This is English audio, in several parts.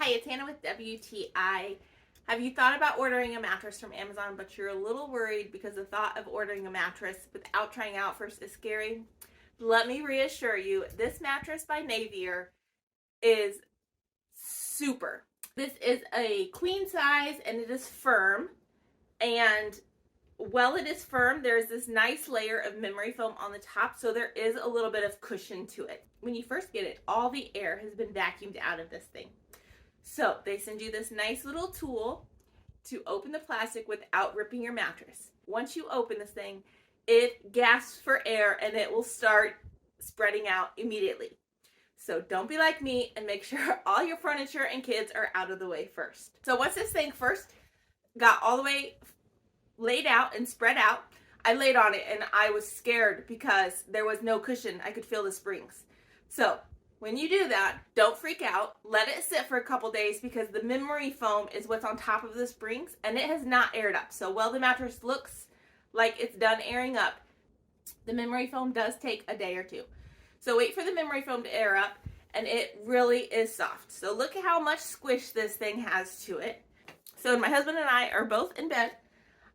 Hi, it's Hannah with WTI. Have you thought about ordering a mattress from Amazon, but you're a little worried because the thought of ordering a mattress without trying out first is scary? Let me reassure you, this mattress by Navier is super. This is a queen size and it is firm, and while it is firm, there's this nice layer of memory foam on the top, so there is a little bit of cushion to it. When you first get it, all the air has been vacuumed out of this thing. So they send you this nice little tool to open the plastic without ripping your mattress. Once you open this thing, it gasps for air and it will start spreading out immediately. So don't be like me and make sure all your furniture and kids are out of the way first. So once this thing first got all the way laid out and spread out, I laid on it and I was scared because there was no cushion. I could feel the springs. So when you do that, don't freak out. Let it sit for a couple days because the memory foam is what's on top of the springs and it has not aired up. So while the mattress looks like it's done airing up, the memory foam does take a day or two. So wait for the memory foam to air up, and it really is soft. So look at how much squish this thing has to it. So my husband and I are both in bed.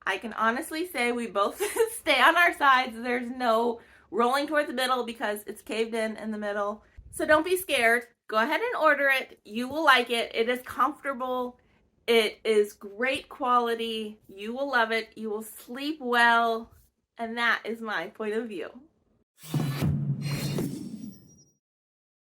I can honestly say we both stay on our sides. There's no rolling towards the middle because it's caved in the middle. So don't be scared. Go ahead and order it. You will like it. It is comfortable. It is great quality. You will love it. You will sleep well. And that is my point of view.